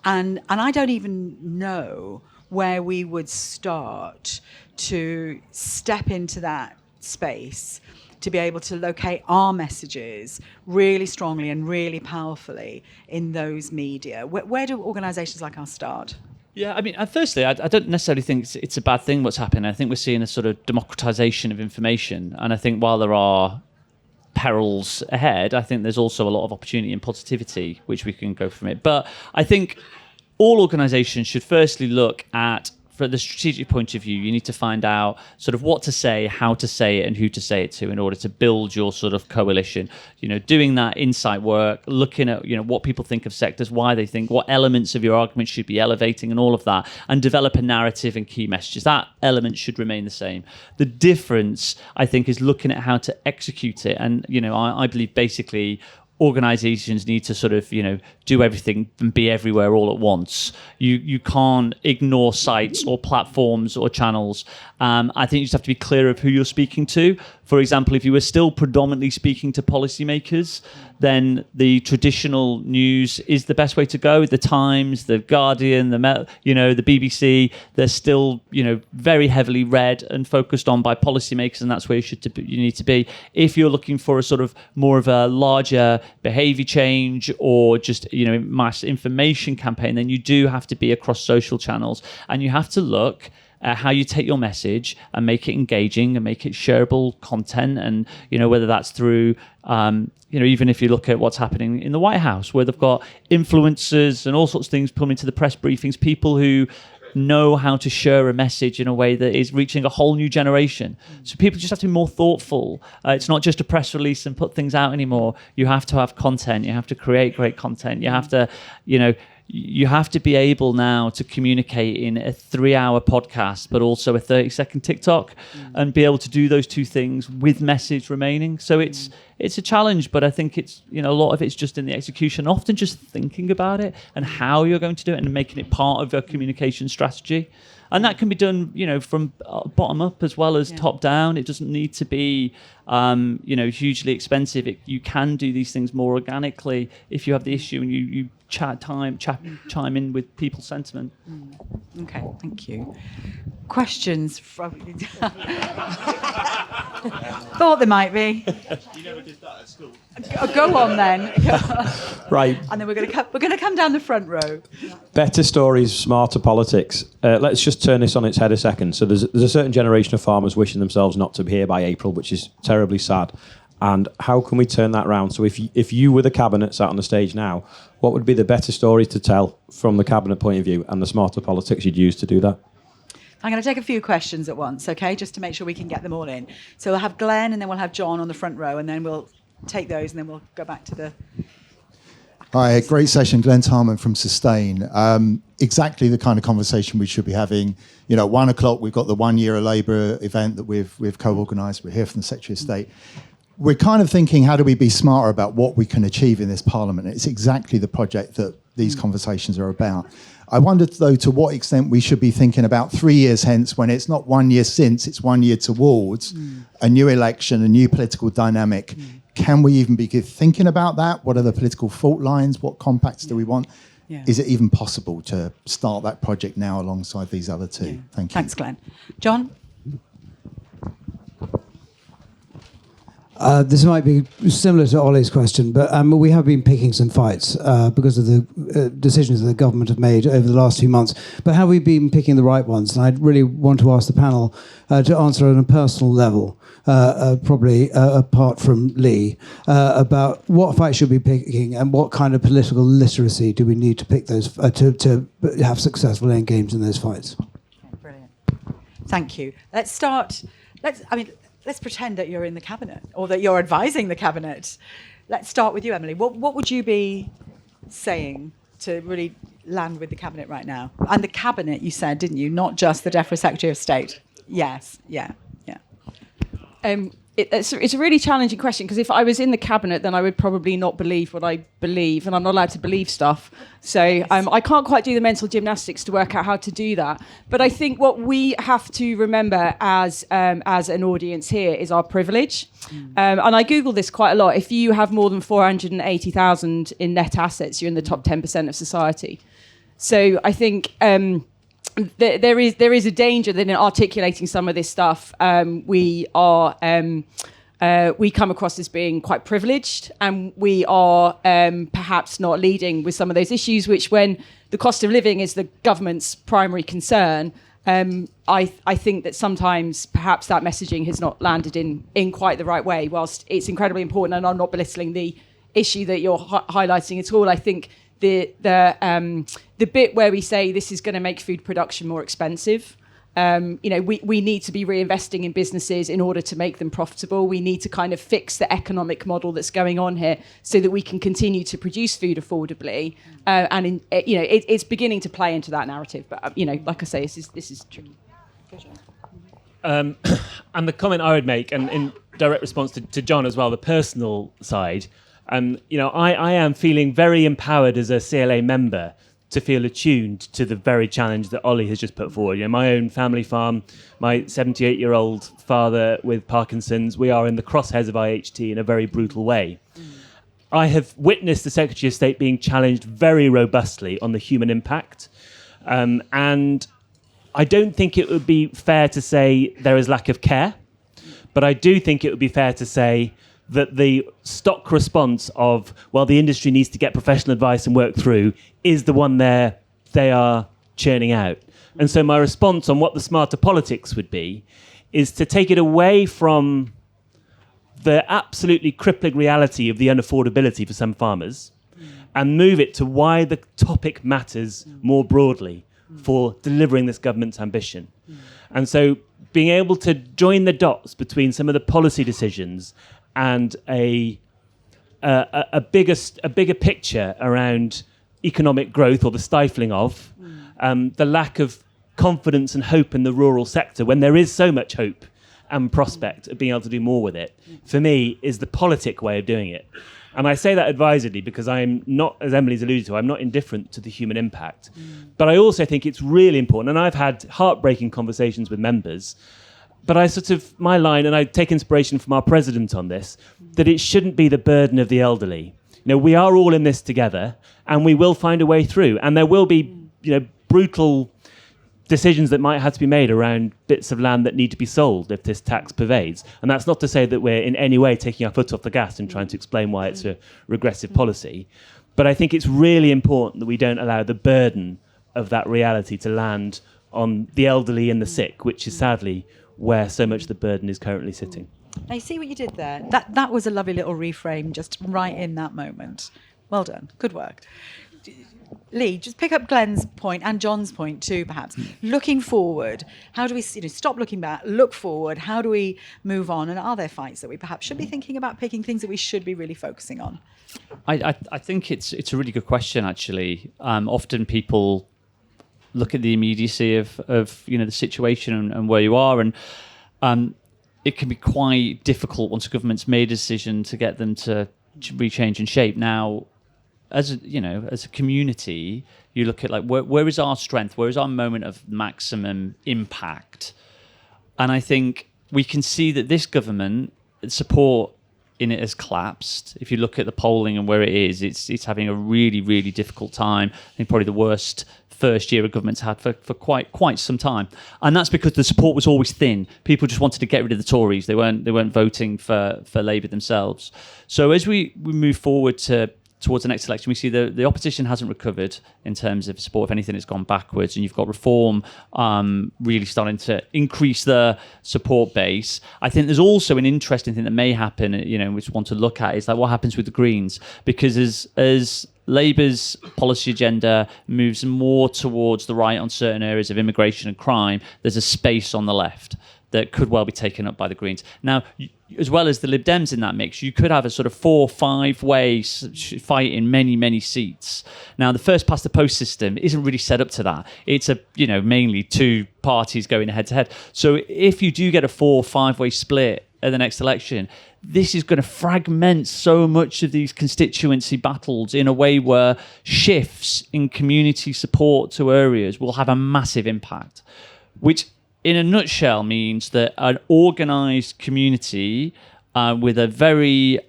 And I don't even know where we would start to step into that space to be able to locate our messages really strongly and really powerfully in those media. Where do organisations like ours start? Yeah, I mean, firstly, I don't necessarily think it's a bad thing what's happening. I think we're seeing a sort of democratisation of information. And I think while there are perils ahead, I think there's also a lot of opportunity and positivity, which we can go from it. But I think all organisations should firstly look at, from the strategic point of view, you need to find out sort of what to say, how to say it, and who to say it to in order to build your sort of coalition. Doing that insight work, looking at, what people think of sectors, why they think, what elements of your argument should be elevating and all of that, and develop a narrative and key messages. That element should remain the same. The difference, I think, is looking at how to execute it. And, I believe basically organizations need to sort of, do everything and be everywhere all at once. You can't ignore sites or platforms or channels. I think you just have to be clear of who you're speaking to. For example, if you were still predominantly speaking to policymakers, then the traditional news is the best way to go. The Times, the Guardian, the BBC, they're still, very heavily read and focused on by policymakers, and that's where you need to be. If you're looking for a sort of more of a larger behavior change or just, mass information campaign, then you do have to be across social channels, and you have to look how you take your message and make it engaging and make it shareable content. And, whether that's through, even if you look at what's happening in the White House, where they've got influencers and all sorts of things coming to the press briefings, people who know how to share a message in a way that is reaching a whole new generation. So people just have to be more thoughtful. It's not just a press release and put things out anymore. You have to have content. You have to create great content. You have to, you have to be able now to communicate in a 3-hour podcast, but also a 30-second TikTok, and be able to do those two things with message remaining. So it's a challenge, but I think it's, a lot of it's just in the execution, often just thinking about it and how you're going to do it and making it part of your communication strategy. And that can be done, from bottom up as well as top down. It doesn't need to be, hugely expensive. You can do these things more organically if you have the issue and you chime in with people's sentiment. Okay, thank you. Questions from... Thought there might be. You never did that at school. Go on then. Right. And then we're going to come down the front row. Better stories, smarter politics. Let's just turn this on its head a second. So there's a certain generation of farmers wishing themselves not to be here by April, which is terribly sad. And how can we turn that round? So if you were the cabinet sat on the stage now, what would be the better story to tell from the cabinet point of view and the smarter politics you'd use to do that? I'm going to take a few questions at once, okay, just to make sure we can get them all in. So we'll have Glenn and then we'll have John on the front row, and then we'll take those and then we'll go back to the... Hi, great session. Glenn Tarman from Sustain. Exactly the kind of conversation we should be having. At 1:00, we've got the 1 year of Labour event that we've co-organised. We're here from the Secretary of State. We're kind of thinking, how do we be smarter about what we can achieve in this Parliament? It's exactly the project that these conversations are about. I wondered, though, to what extent we should be thinking about 3 years hence, when it's not 1 year since, it's 1 year towards a new election, a new political dynamic. Can we even be thinking about that? What are the political fault lines? What compacts do we want? Yeah. Is it even possible to start that project now alongside these other two? Yeah. Thank you. Thanks, Glenn. John? This might be similar to Ollie's question, but we have been picking some fights because of the decisions that the government have made over the last few months. But have we been picking the right ones? And I'd really want to ask the panel to answer on a personal level, probably apart from Lee, about what fights should we be picking and what kind of political literacy do we need to pick those to have successful end games in those fights. Brilliant. Thank you. Let's start. Let's pretend that you're in the cabinet or that you're advising the cabinet. Let's start with you, Emily. What would you be saying to really land with the cabinet right now? And the cabinet, you said, didn't you? Not just the Defra Secretary of State. Yes. Yeah. It's a really challenging question, because if I was in the cabinet, then I would probably not believe what I believe, and I'm not allowed to believe stuff. So I can't quite do the mental gymnastics to work out how to do that. But I think what we have to remember as an audience here is our privilege. And I Googled this quite a lot. If you have more than 480,000 in net assets, you're in the top 10% of society. So I think... there is a danger that in articulating some of this stuff, we come across as being quite privileged, and we are perhaps not leading with some of those issues, which, when the cost of living is the government's primary concern, I think that sometimes perhaps that messaging has not landed in quite the right way. Whilst it's incredibly important, and I'm not belittling the issue that you're highlighting at all, I think the bit where we say this is going to make food production more expensive, we need to be reinvesting in businesses in order to make them profitable. We need to kind of fix the economic model that's going on here so that we can continue to produce food affordably. It's beginning to play into that narrative. But like I say, this is tricky. And the comment I would make, and in direct response to John as well, the personal side. I am feeling very empowered as a CLA member to feel attuned to the very challenge that Ollie has just put forward. My own family farm, my 78-year-old father with Parkinson's, we are in the crosshairs of IHT in a very brutal way. I have witnessed the Secretary of State being challenged very robustly on the human impact. And I don't think it would be fair to say there is lack of care, but I do think it would be fair to say that the stock response of, well, the industry needs to get professional advice and work through, is the one they are churning out. And so my response on what the smarter politics would be is to take it away from the absolutely crippling reality of the unaffordability for some farmers and move it to why the topic matters more broadly for delivering this government's ambition. And so being able to join the dots between some of the policy decisions and a bigger picture around economic growth, or the stifling of, the lack of confidence and hope in the rural sector when there is so much hope and prospect of being able to do more with it, for me, is the politic way of doing it. And I say that advisedly because I'm not, as Emily's alluded to, I'm not indifferent to the human impact. But I also think it's really important, and I've had heartbreaking conversations with members, but my line, and I take inspiration from our president on this, that it shouldn't be the burden of the elderly. We are all in this together, and we will find a way through. And there will be, brutal decisions that might have to be made around bits of land that need to be sold if this tax pervades. And that's not to say that we're in any way taking our foot off the gas and trying to explain why it's a regressive policy. But I think it's really important that we don't allow the burden of that reality to land on the elderly and the sick, which is sadly where so much of the burden is currently sitting. Now, you see what you did there? That was a lovely little reframe just right in that moment. Well done. Good work. Lee, just pick up Glenn's point and John's point too, perhaps. Looking forward, how do we stop looking back, look forward? How do we move on? And are there fights that we perhaps should be thinking about, picking things that we should be really focusing on? I think it's a really good question, actually. Often people look at the immediacy of the situation and where you are, and it can be quite difficult once a government's made a decision to get them to rechange and shape. Now, as a community, you look at where is our strength, where is our moment of maximum impact, and I think we can see that this government support in it has collapsed. If you look at the polling and where it is, it's having a really, really difficult time. I think probably the worst first year a government's had for quite some time, and that's because the support was always thin. People just wanted to get rid of the Tories. They weren't voting for Labour themselves. So as we move forward towards the next election, we see the opposition hasn't recovered in terms of support. If anything, it's gone backwards, and you've got Reform really starting to increase the support base. I think there's also an interesting thing that may happen, which we want to look at, is what happens with the Greens, because as Labour's policy agenda moves more towards the right on certain areas of immigration and crime, there's a space on the left that could well be taken up by the Greens. Now, as well as the Lib Dems in that mix, you could have a sort of 4-5-way fight in many, many seats. Now, the first past the post system isn't really set up to that. It's mainly two parties going head to head. So if you do get a 4-5-way split at the next election, this is going to fragment so much of these constituency battles in a way where shifts in community support to areas will have a massive impact, which in a nutshell means that an organised community with a very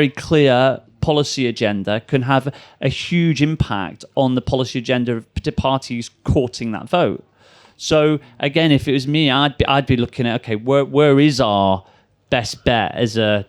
clear policy agenda can have a huge impact on the policy agenda of parties courting that vote. So again, if it was me, I'd be looking at, okay, where is our best bet as a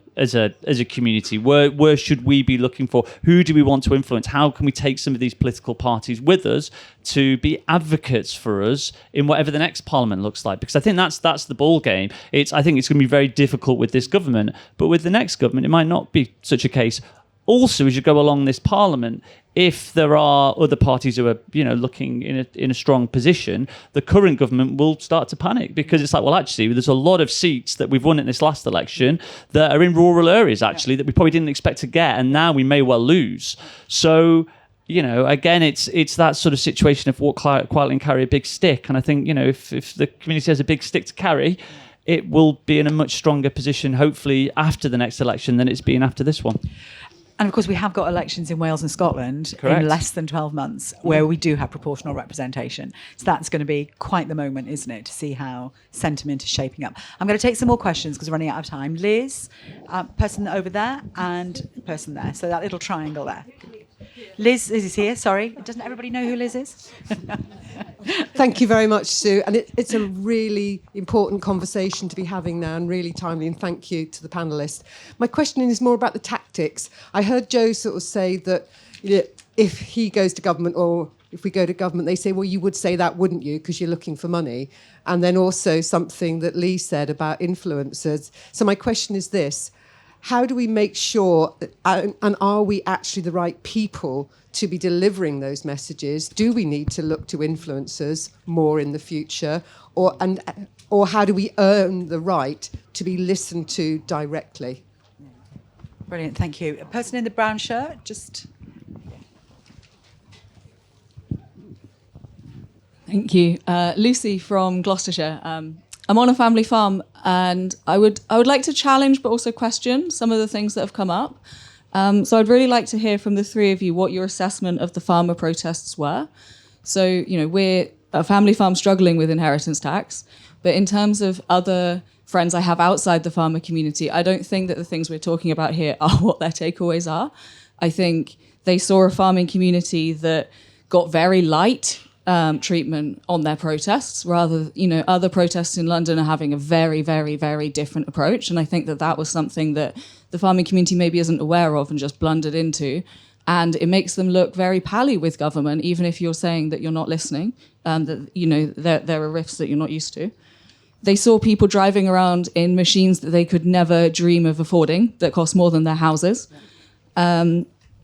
community? Where should we be looking for? Who do we want to influence? How can we take some of these political parties with us to be advocates for us in whatever the next parliament looks like? Because I think that's the ball game. I think it's going to be very difficult with this government, but with the next government, it might not be such a case. Also, as you go along this parliament, if there are other parties who are, looking in a strong position, the current government will start to panic, because it's like, well, actually, there's a lot of seats that we've won in this last election that are in rural areas, actually, that we probably didn't expect to get, and now we may well lose. So, again, it's that sort of situation of walk quietly and carry a big stick. And I think, if the community has a big stick to carry, it will be in a much stronger position, hopefully, after the next election than it's been after this one. And of course, we have got elections in Wales and Scotland Correct. in less than 12 months where we do have proportional representation. So that's going to be quite the moment, isn't it, to see how sentiment is shaping up. I'm going to take some more questions because we're running out of time. Liz, person over there, and person there. So that little triangle there. Liz is here, sorry. Doesn't everybody know who Liz is? Thank you very much, Sue. And it's a really important conversation to be having now, and really timely, and thank you to the panellists. My question is more about the tactics. I heard Joe sort of say that if he goes to government, or if we go to government, they say, well, you would say that, wouldn't you, because you're looking for money. And then also something that Lee said about influencers. So my question is this: how do we make sure, and are we actually the right people to be delivering those messages? Do we need to look to influencers more in the future? Or how do we earn the right to be listened to directly? Brilliant, thank you. A person in the brown shirt, just... Thank you. Lucy from Gloucestershire. I'm on a family farm, and I would like to challenge but also question some of the things that have come up. So I'd really like to hear from the three of you what your assessment of the farmer protests were. So, we're a family farm struggling with inheritance tax, but in terms of other friends I have outside the farmer community, I don't think that the things we're talking about here are what their takeaways are. I think they saw a farming community that got very light treatment on their protests, rather, other protests in London are having a very, very, very different approach. And I think that was something that the farming community maybe isn't aware of and just blundered into. And it makes them look very pally with government, even if you're saying that you're not listening, that, there are rifts that you're not used to. They saw people driving around in machines that they could never dream of affording, that cost more than their houses.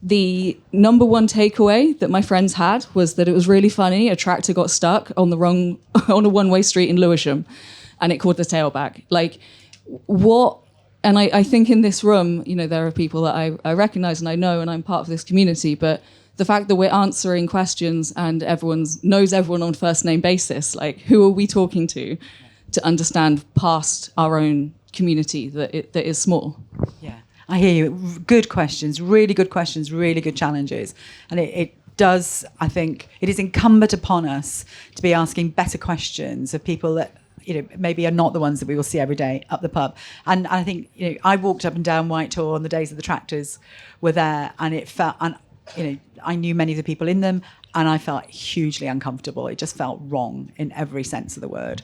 The number one takeaway that my friends had was that it was really funny. A tractor got stuck on on a one-way street in Lewisham, and it caught the tail back. Like, what? And I think in this room, there are people that I recognise and I know, and I'm part of this community. But the fact that we're answering questions and everyone knows everyone on first name basis, like, who are we talking to understand past our own community that is small? Yeah. I hear you. Good questions, really good challenges. And it does, I think, it is incumbent upon us to be asking better questions of people that, maybe are not the ones that we will see every day up the pub. And I think, I walked up and down Whitehall on the days that the tractors were there, and it felt, and, I knew many of the people in them, and I felt hugely uncomfortable. It just felt wrong in every sense of the word.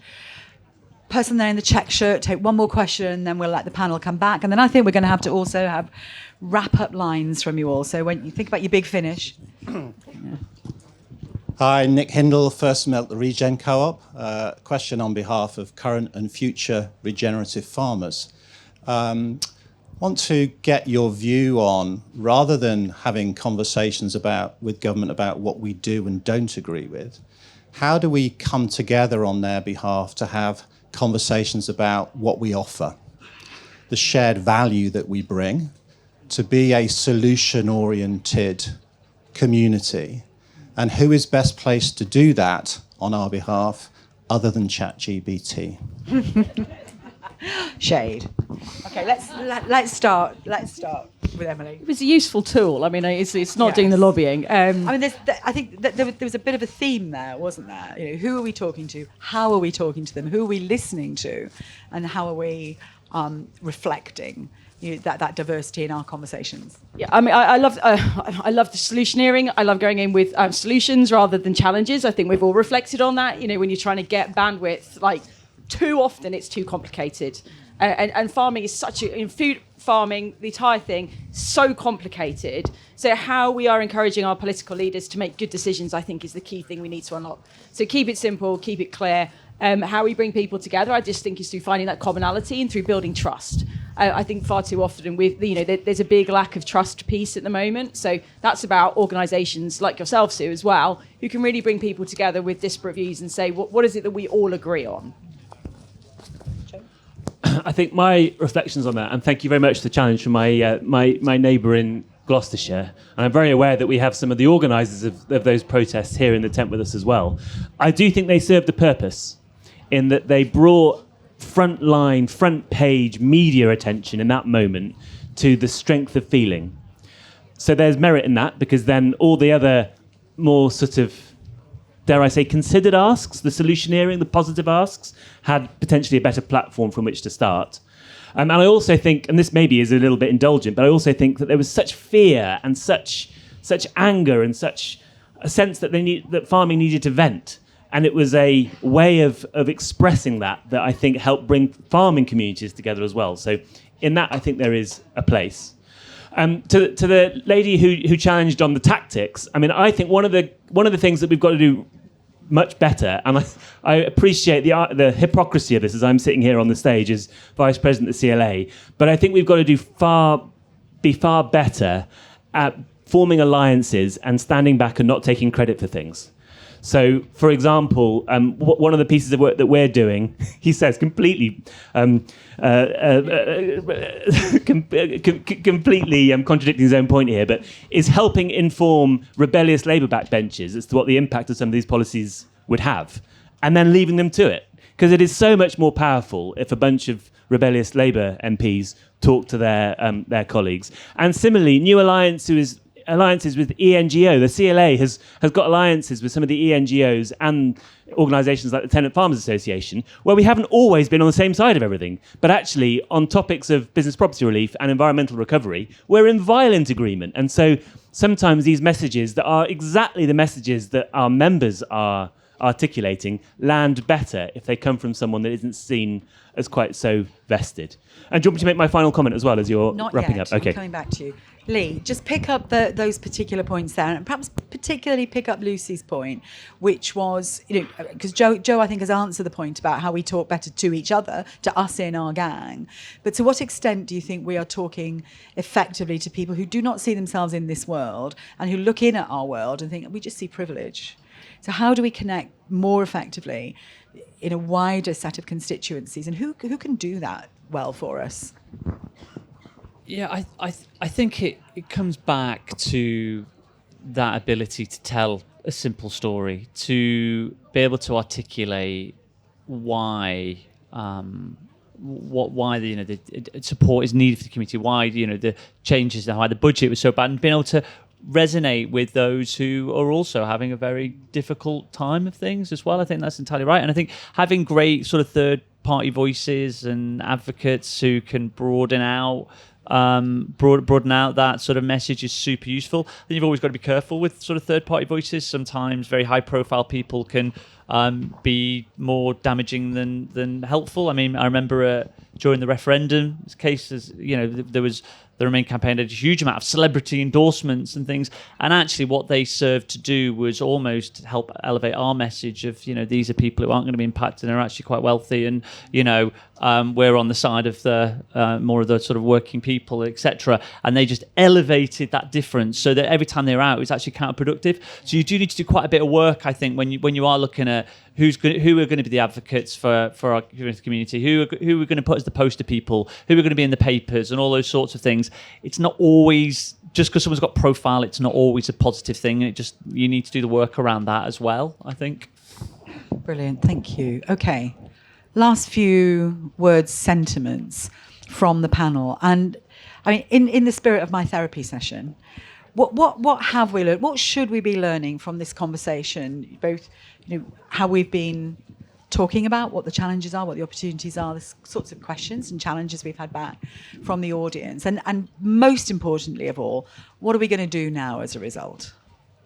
Person there in the check shirt, take one more question, then we'll let the panel come back. And then I think we're going to have to also have wrap-up lines from you all. So when you think about your big finish. Hi, Nick Hindle, First Milk, the Regen Co-op. Question on behalf of current and future regenerative farmers. Want to get your view on, rather than having conversations with government about what we do and don't agree with, how do we come together on their behalf to have conversations about what we offer, the shared value that we bring, to be a solution-oriented community, and who is best placed to do that on our behalf other than ChatGPT? Shade. Okay, let's start with Emily. It was a useful tool. I mean, it's not doing the lobbying. I think that there was a bit of a theme there, wasn't there? Who are we talking to? How are we talking to them? Who are we listening to? And how are we reflecting that diversity in our conversations? Yeah, I mean, I love the solutioneering. I love going in with solutions rather than challenges. I think we've all reflected on that. When you're trying to get bandwidth, like, too often it's too complicated. And farming is in food farming, the entire thing, so complicated. So how we are encouraging our political leaders to make good decisions, I think, is the key thing we need to unlock. So keep it simple, keep it clear. How we bring people together, I just think, is through finding that commonality and through building trust. I think far too often there's a big lack of trust piece at the moment. So that's about organisations like yourself, Sue, as well, who can really bring people together with disparate views and say, what is it that we all agree on? I think my reflections on that, and thank you very much for the challenge from my neighbour in Gloucestershire, and I'm very aware that we have some of the organisers of those protests here in the tent with us as well. I do think they served a purpose in that they brought front page media attention in that moment to the strength of feeling. So there's merit in that, because then all the other more sort of, dare I say, considered asks, the solutioneering, the positive asks, had potentially a better platform from which to start. And I also think, and this maybe is a little bit indulgent, but I also think that there was such fear and such anger and such a sense that that farming needed to vent. And it was a way of expressing that I think helped bring farming communities together as well. So in that, I think there is a place. To the lady who challenged on the tactics, I mean, I think one of the things that we've got to do much better, and I appreciate the hypocrisy of this as I'm sitting here on the stage as Vice President of the CLA, but I think we've got to be far better at forming alliances and standing back and not taking credit for things. So, for example, one of the pieces of work that we're doing, he says completely contradicting his own point here, but is helping inform rebellious Labour backbenchers as to what the impact of some of these policies would have, and then leaving them to it. Because it is so much more powerful if a bunch of rebellious Labour MPs talk to their colleagues. And similarly, new alliances with ENGO. The CLA has got alliances with some of the ENGOs and organisations like the Tenant Farmers Association, where we haven't always been on the same side of everything. But actually, on topics of business property relief and environmental recovery, we're in violent agreement. And so sometimes these messages that are exactly the messages that our members are articulating land better if they come from someone that isn't seen as quite so vested. And do you want me to make my final comment as well as you're Not wrapping yet. up? Okay. I'm coming back to you. Lee, just pick up those particular points there, and perhaps particularly pick up Lucy's point, which was, because Joe, I think, has answered the point about how we talk better to each other, to us in our gang. But to what extent do you think we are talking effectively to people who do not see themselves in this world and who look in at our world and think, we just see privilege? So how do we connect more effectively in a wider set of constituencies, and who can do that well for us? Yeah, I think it comes back to that ability to tell a simple story, to be able to articulate why the support is needed for the community, why the changes, why the budget was so bad, and being able to resonate with those who are also having a very difficult time of things as well. I think that's entirely right. And I think having great sort of third-party voices and advocates who can broaden out that sort of message is super useful. I think you've always got to be careful with sort of third-party voices. Sometimes very high-profile people can be more damaging than helpful. I mean, I remember during the referendum cases, there was the Remain campaign had a huge amount of celebrity endorsements and things, and actually what they served to do was almost help elevate our message of, these are people who aren't going to be impacted and are actually quite wealthy, and we're on the side of the more of the sort of working people, etc. And they just elevated that difference so that every time they're out, it's actually counterproductive. So you do need to do quite a bit of work, I think, when you are looking at who are going to be the advocates for our community, who are going to put as the poster people, who are going to be in the papers, and all those sorts of things. It's not always just because someone's got profile. It's not always a positive thing. You need to do the work around that as well, I think. Brilliant, thank you. Okay, last few words, sentiments from the panel, and I mean, in the spirit of my therapy session, what have we learned? What should we be learning from this conversation? Both, how we've been talking about what the challenges are, what the opportunities are, the sorts of questions and challenges we've had back from the audience, and most importantly of all, what are we going to do now as a result?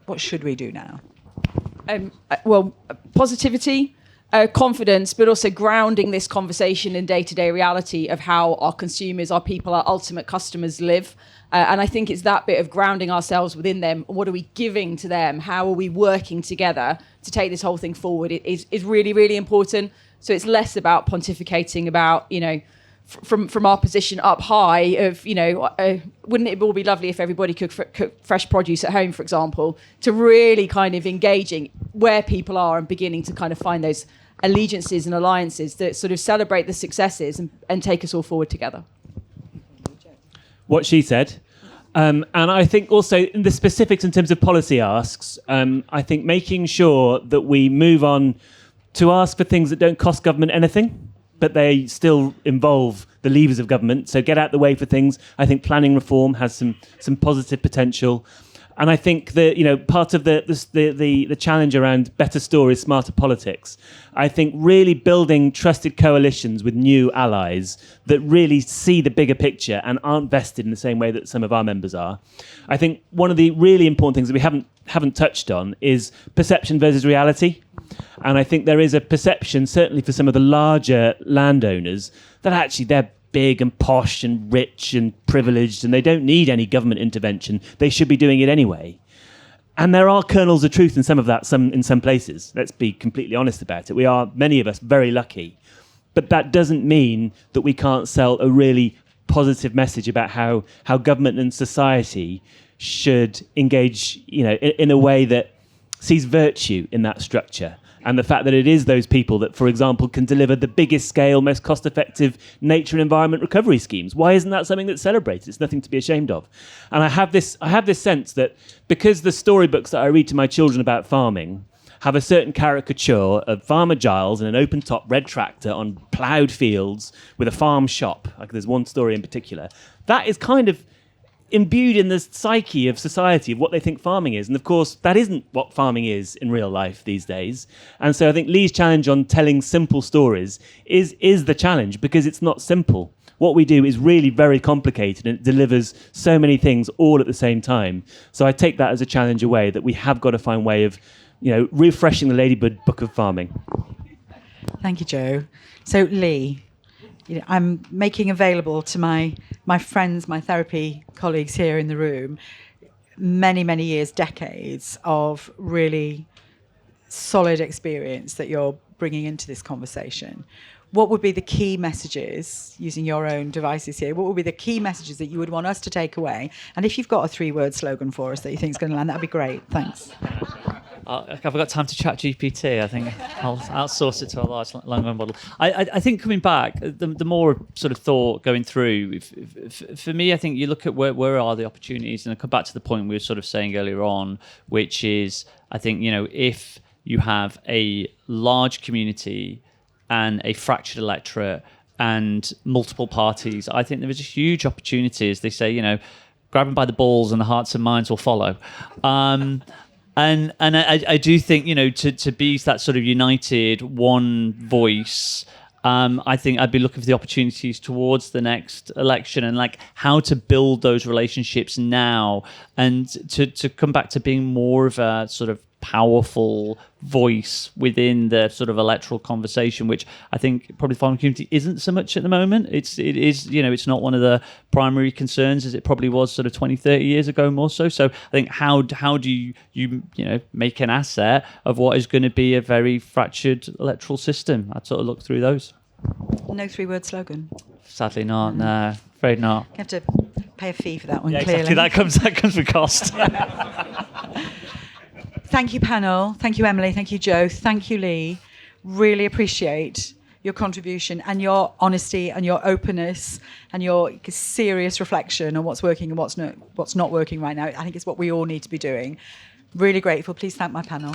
What should we do now? Positivity, confidence, but also grounding this conversation in day-to-day reality of how our consumers, our people, our ultimate customers live. And I think it's that bit of grounding ourselves within them. What are we giving to them? How are we working together to take this whole thing forward? It is really, really important. So it's less about pontificating about, from our position up high of, wouldn't it all be lovely if everybody could cook fresh produce at home, for example, to really kind of engaging where people are and beginning to kind of find those allegiances and alliances that sort of celebrate the successes and take us all forward together. What she said. And I think also in the specifics in terms of policy asks, I think making sure that we move on to ask for things that don't cost government anything, but they still involve the levers of government. So get out the way for things. I think planning reform has some positive potential. And I think that, part of the challenge around better stories, smarter politics, I think really building trusted coalitions with new allies that really see the bigger picture and aren't vested in the same way that some of our members are. I think one of the really important things that we haven't touched on is perception versus reality. And I think there is a perception, certainly for some of the larger landowners, that actually they're big and posh and rich and privileged, and they don't need any government intervention. They should be doing it anyway. And there are kernels of truth in some of that, in some places. Let's be completely honest about it. We are, many of us, very lucky. But that doesn't mean that we can't sell a really positive message about how government and society should engage, in a way that sees virtue in that structure. And the fact that it is those people that, for example, can deliver the biggest scale, most cost-effective nature and environment recovery schemes. Why isn't that something that's celebrated? It's nothing to be ashamed of. And I have this sense that because the storybooks that I read to my children about farming have a certain caricature of Farmer Giles in an open-top red tractor on ploughed fields with a farm shop, like there's one story in particular, that is kind of imbued in the psyche of society of what they think farming is. And of course, that isn't what farming is in real life these days. And so I think Lee's challenge on telling simple stories is the challenge, because it's not simple. What we do is really very complicated, and it delivers so many things all at the same time. So I take that as a challenge away, that we have got to find a way of, refreshing the Ladybird Book of Farming. Thank you, Joe. So Lee, I'm making available to my friends, my therapy colleagues here in the room, many, many years, decades of really solid experience that you're bringing into this conversation. What would be the key messages, using your own devices here, what would be the key messages that you would want us to take away? And if you've got a 3-word slogan for us that you think is going to land, that'd be great. Thanks. I've got time to chat GPT. I think I'll outsource it to a large language model. I think coming back, the more sort of thought going through, for me, I think you look at where are the opportunities, and I come back to the point we were sort of saying earlier on, which is, I think, if you have a large community and a fractured electorate and multiple parties, I think there is a huge opportunity, as they say, grab them by the balls and the hearts and minds will follow. And I do think, to be that sort of united one voice, I think I'd be looking for the opportunities towards the next election, and like how to build those relationships now, and to come back to being more of a sort of powerful voice within the sort of electoral conversation, which I think probably the farming community isn't so much at the moment. It is, it's not one of the primary concerns as it probably was sort of 20, 30 years ago more so. So I think how do you make an asset of what is going to be a very fractured electoral system? I'd sort of look through those. No 3-word slogan. Sadly not, no, afraid not. You have to pay a fee for that one, Yeah, clearly. exactly. That comes with cost. Thank you, panel. Thank you, Emily. Thank you, Joe. Thank you, Lee. Really appreciate your contribution and your honesty and your openness and your serious reflection on what's working and what's not working right now. I think it's what we all need to be doing. Really grateful. Please thank my panel.